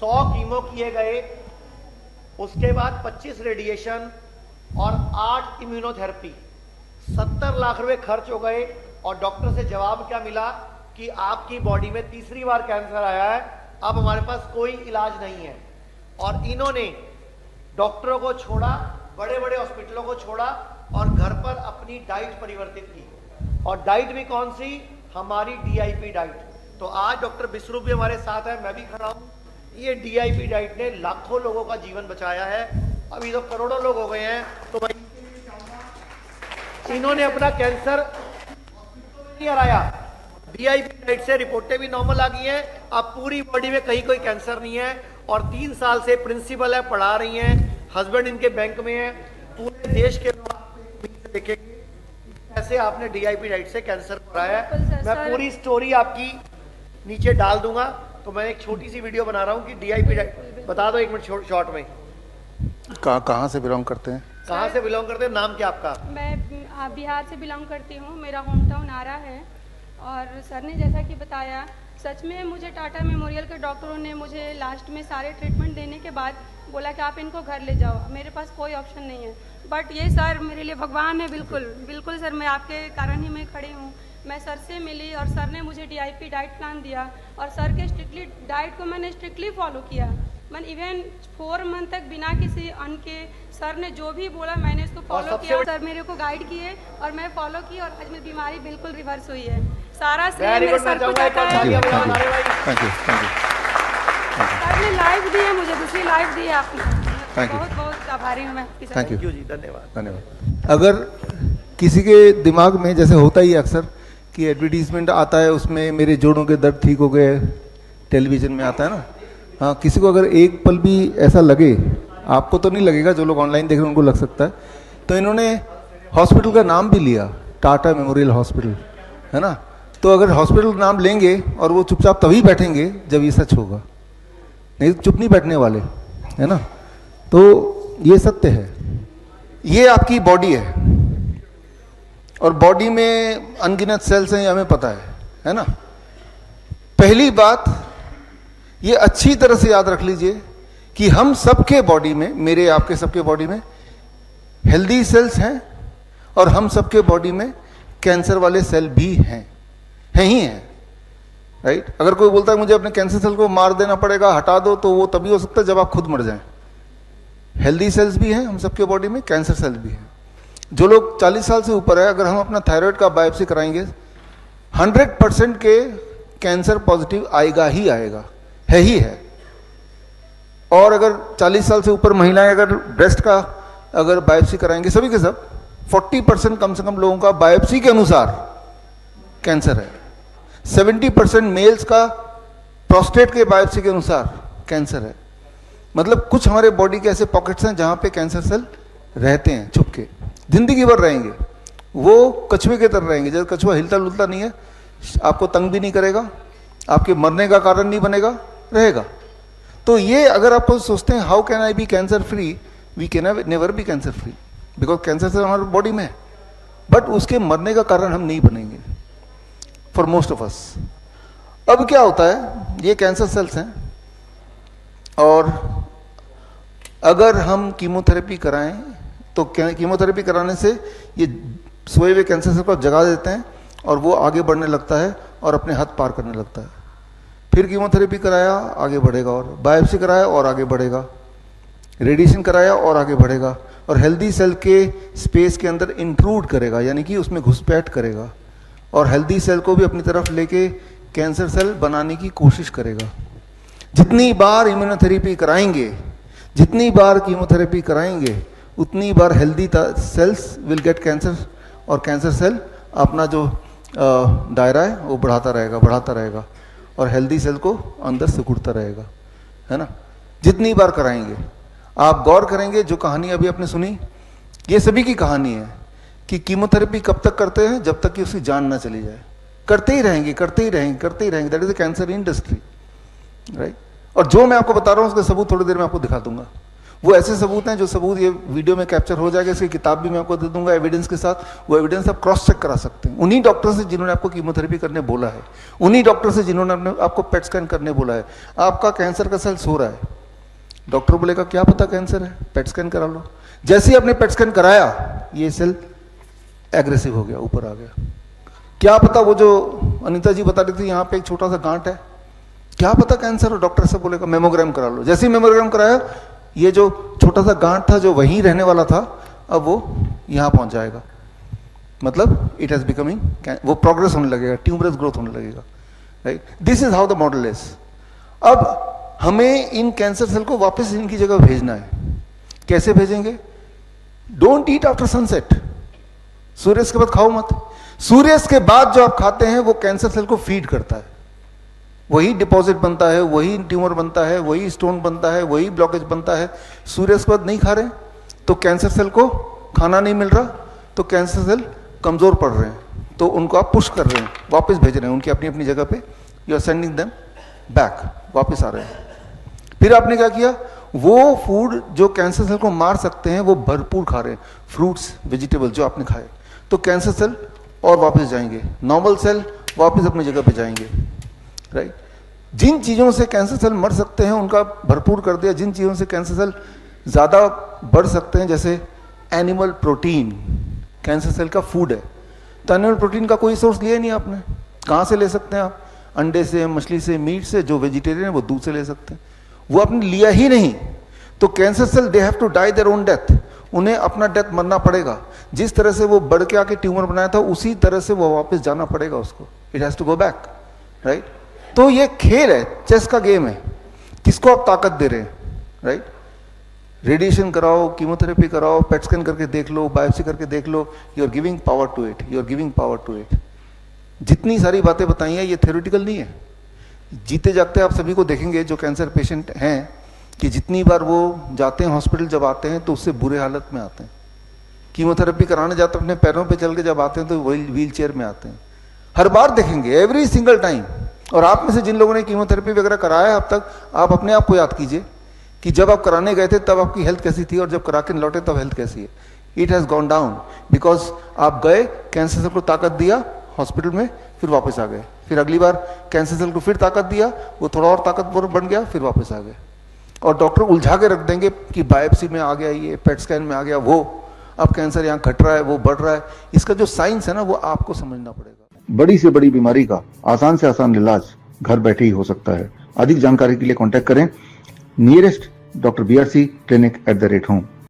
100 chemo किए गए, उसके बाद 25 रेडिएशन और 8 इम्यूनोथेरेपी, 70 लाख रुपए खर्च हो गए। और डॉक्टर से जवाब क्या मिला कि आपकी बॉडी में तीसरी बार कैंसर आया है, अब हमारे पास कोई इलाज नहीं है। और इन्होंने डॉक्टरों को छोड़ा, बड़े बड़े हॉस्पिटलों को छोड़ा और घर पर अपनी डाइट परिवर्तित की। और डाइट भी कौन सी? हमारी DIP डाइट। तो आज डॉक्टर बिसरू भी हमारे साथ है, मैं भी खड़ा हूं। ये DIP डाइट ने लाखों लोगों का जीवन बचाया है, अभी तो करोड़ों लोग हो गए हैं। तो भाई इन्होंने अपना कैंसर नहीं हराया, DIP डाइट से रिपोर्टें भी नॉर्मल आ गई हैं, अब पूरी बॉडी में कहीं कोई कैंसर नहीं है। और 3 साल से प्रिंसिपल है, पढ़ा रही हैं, हस्बैंड इनके बैंक में है। पूरे देश के लोग देखेंगे कैसे आपने DIP डाइट से कैंसर को हराया है। मैं पूरी स्टोरी आपकी नीचे डाल दूंगा। तो मैं एक छोटी सी वीडियो बना रहा हूँ कि DIP डाइट बता दो 1 मिनट शॉर्ट में। कहाँ से बिलोंग करते हैं? कहाँ से बिलोंग करते हैं? नाम क्या आपका? मैं बिहार से बिलोंग करती हूँ, मेरा होम टाउन आरा है। और सर ने जैसा कि बताया, सच में मुझे टाटा मेमोरियल के डॉक्टरों ने मुझे लास्ट में सारे ट्रीटमेंट देने के बाद बोला कि आप इनको घर ले जाओ, मेरे पास कोई ऑप्शन नहीं है। बट ये सर मेरे लिए भगवान है, बिल्कुल बिल्कुल सर, मैं आपके कारण ही मैं खड़ी हूँ। मैं सर से मिली और सर ने मुझे DIP डाइट प्लान दिया और सर के स्ट्रिक्टली डाइट को मैंने स्ट्रिक्टली फॉलो किया। मैं इवन 4 मंथ तक बिना किसी अन्न के सर ने जो भी बोला मैंने इसको फॉलो किया। सर मेरे को गाइड किए और मैं फॉलो की और आज मेरी बीमारी बिल्कुल रिवर्स हुई है। सारा श्रेय मेरे सर को जाता है। सर ने लाइफ दी है, मुझे दूसरी लाइफ दी है आपने। बहुत बहुत आभारी हूँ मैं आपकी। थैंक यू जी, धन्यवाद। धन्यवाद। अगर किसी के दिमाग में जैसे होता ही अक्सर कि एडवर्टीजमेंट आता है, उसमें मेरे जोड़ों के दर्द ठीक हो गए, टेलीविजन में आता है ना, हाँ, किसी को अगर एक पल भी ऐसा लगे, आपको तो नहीं लगेगा, जो लोग ऑनलाइन देख रहे हैं उनको लग सकता है, तो इन्होंने हॉस्पिटल का नाम भी लिया, टाटा मेमोरियल हॉस्पिटल, है ना। तो अगर हॉस्पिटल नाम लेंगे और वो चुपचाप तभी बैठेंगे जब ये सच होगा, नहीं चुप नहीं बैठने वाले, है ना। तो ये सत्य है। ये आपकी बॉडी है और बॉडी में अनगिनत सेल्स हैं, ये हमें पता है ना। पहली बात ये अच्छी तरह से याद रख लीजिए कि हम सबके बॉडी में, मेरे आपके सबके बॉडी में हेल्दी सेल्स हैं और हम सबके बॉडी में कैंसर वाले सेल भी हैं ही हैं, राइट। अगर कोई बोलता है मुझे अपने कैंसर सेल को मार देना पड़ेगा, हटा दो, तो वो तभी हो सकता है जब आप खुद मर जाएं। हेल्दी सेल्स भी हैं हम सबके बॉडी में, कैंसर सेल्स भी हैं। जो लोग 40 साल से ऊपर है, अगर हम अपना थायराइड का बायोप्सी कराएंगे 100% के कैंसर पॉजिटिव आएगा ही आएगा, है ही है। और अगर 40 साल से ऊपर महिलाएं अगर ब्रेस्ट का अगर बायोप्सी कराएंगे, सभी के सब 40% कम से कम लोगों का बायोप्सी के अनुसार कैंसर है। 70% मेल्स का प्रोस्टेट के बायोप्सी के अनुसार कैंसर है। मतलब कुछ हमारे बॉडी के ऐसे पॉकेट्स हैं जहां पे कैंसर सेल रहते हैं छुप के, जिंदगी भर रहेंगे। वो कछुए की तरह रहेंगे, जब कछुआ हिलता डुलता नहीं है, आपको तंग भी नहीं करेगा, आपके मरने का कारण नहीं बनेगा, रहेगा। तो ये अगर आप सोचते हैं how can I be cancer free, we can never be cancer free, because cancer cell हमारे बॉडी में है, बट उसके मरने का कारण हम नहीं बनेंगे फॉर मोस्ट ऑफ अस। अब क्या होता है, ये कैंसर सेल्स हैं और अगर हम कीमोथेरेपी कराएं तो कीमोथेरेपी कराने से ये सोए हुए कैंसर सेल को जगा देते हैं और वो आगे बढ़ने लगता है और अपने हद पार करने लगता है। फिर कीमोथेरेपी कराया, आगे बढ़ेगा, और बायोप्सी कराया और आगे बढ़ेगा, रेडिएशन कराया और आगे बढ़ेगा, और हेल्दी सेल के स्पेस के अंदर इंट्रूड करेगा, यानी कि उसमें घुसपैठ करेगा, और हेल्दी सेल को भी अपनी तरफ लेके कैंसर सेल बनाने की कोशिश करेगा। जितनी बार इम्यूनोथेरेपी कराएंगे, जितनी बार कीमोथेरेपी कराएंगे, उतनी बार healthy cells will get cancer, और कैंसर सेल अपना जो दायरा है वो बढ़ाता रहेगा और हेल्दी सेल को अंदर सिकुड़ता रहेगा, है ना। जितनी बार कराएंगे, आप गौर करेंगे जो कहानी अभी आपने सुनी, ये सभी की कहानी है कि कीमोथेरेपी कब तक करते हैं, जब तक कि उसकी जान ना चली जाए। करते ही रहेंगे, that is the cancer industry, right. और जो मैं आपको बता रहा हूं उसका सबूत थोड़ी देर में आपको दिखा दूंगा। वो ऐसे सबूत हैं जो सबूत ये वीडियो में कैप्चर हो जाएगा, इसकी किताब भी मैं आपको दे दूंगा एविडेंस के साथ। वो एविडेंस आप क्रॉस चेक करा सकते हैं उन्हीं डॉक्टर से जिन्होंने आपको कीमोथेरेपी करने बोला है, उन्हीं डॉक्टर से जिन्होंने आपको पेट स्कैन करने बोला है। आपका कैंसर का सेल सो रहा है, डॉक्टर बोलेगा क्या पता कैंसर है, पेट स्कैन करा लो। जैसे ही आपने पेट स्कैन कराया ये सेल एग्रेसिव हो गया, ऊपर आ गया। क्या पता वो जो अनीता जी बता रही थी यहाँ पे एक छोटा सा गांठ है, क्या पता कैंसर हो, डॉक्टर से बोलेगा मेमोग्राम करा लो। जैसे ही मेमोग्राम कराया ये जो छोटा सा गांठ था जो वहीं रहने वाला था अब वो यहाँ पहुंच जाएगा, मतलब इट हैज बिकमिंग, वो प्रोग्रेस होने लगेगा, ट्यूमरस ग्रोथ होने लगेगा, right. This is how the model is. अब हमें इन कैंसर सेल को वापस इनकी जगह भेजना है। कैसे भेजेंगे? डोंट ईट आफ्टर सनसेट, सूर्यास्त के बाद खाओ मत। सूर्यास्त के बाद जो आप खाते हैं वो कैंसर सेल को फीड करता है, वही डिपॉजिट बनता है, वही ट्यूमर बनता है, वही स्टोन बनता है, वही ब्लॉकेज बनता है। सूर्यास्त के बाद नहीं खा रहे तो कैंसर सेल को खाना नहीं मिल रहा, तो कैंसर सेल कमजोर पड़ रहे हैं, तो उनको आप पुश कर रहे हैं, वापस भेज रहे हैं उनकी अपनी अपनी जगह पे, you are sending them back, वापस आ रहे हैं। फिर आपने क्या किया, वो फूड जो कैंसर सेल को मार सकते हैं वो भरपूर खा रहे हैं, फ्रूट्स वेजिटेबल जो आपने खाए, तो कैंसर सेल और वापस जाएंगे, नॉर्मल सेल वापस अपनी जगह पे जाएंगे, राइट। जिन चीज़ों से कैंसर सेल मर सकते हैं उनका भरपूर कर दिया, जिन चीज़ों से कैंसर सेल ज़्यादा बढ़ सकते हैं, जैसे एनिमल प्रोटीन कैंसर सेल का फूड है, तो एनिमल प्रोटीन का कोई सोर्स लिया ही नहीं आपने, कहाँ से ले सकते हैं आप? अंडे से, मछली से, मीट से। जो वेजिटेरियन है वो दूध से ले सकते हैं, वो आपने लिया ही नहीं, तो cancer cell they have to die their own death, उन्हें अपना डेथ मरना पड़ेगा। जिस तरह से वो बढ़ के आके ट्यूमर बनाया था उसी तरह से वो वापस जाना पड़ेगा उसको, it has to go back, right. तो ये खेल है, चेस का गेम है, किसको आप ताकत दे रहे हैं, राइट। रेडिएशन कराओ, कीमोथेरेपी कराओ, पेट स्कैन करके देख लो, बायोप्सी करके देख लो, you are giving power to it, you are giving power to it. जितनी सारी बातें बताई हैं ये थ्योरेटिकल नहीं है, जीते जागते आप सभी को देखेंगे जो कैंसर पेशेंट हैं कि जितनी बार वो जाते हैं हॉस्पिटल, जब आते हैं तो उससे बुरे हालत में आते हैं। कीमोथेरेपी कराने जाते हैं अपने पैरों पे चल के, जब आते हैं तो वही व्हील चेयर में आते हैं, हर बार देखेंगे, एवरी सिंगल टाइम। और आप में से जिन लोगों ने कीमोथेरेपी वगैरह कराया है अब तक, आप अपने आप को याद कीजिए कि जब आप कराने गए थे तब आपकी हेल्थ कैसी थी और जब करा के लौटे तब हेल्थ कैसी है। It has gone down because आप गए, कैंसर सेल को ताकत दिया हॉस्पिटल में, फिर वापस आ गए, फिर अगली बार कैंसर सेल को फिर ताकत दिया, वो थोड़ा और ताकतवर बन गया, फिर वापस आ गए। और डॉक्टर उलझा के रख देंगे कि बायोप्सी में आ गया, ये पेट स्कैन में आ गया, वो अब कैंसर यहाँ घट रहा है, वो बढ़ रहा है। इसका जो साइंस है ना वो आपको समझना पड़ेगा। बड़ी से बड़ी बीमारी का आसान से आसान इलाज घर बैठे ही हो सकता है। अधिक जानकारी के लिए कांटेक्ट करें nearest doctor BRC clinic @home।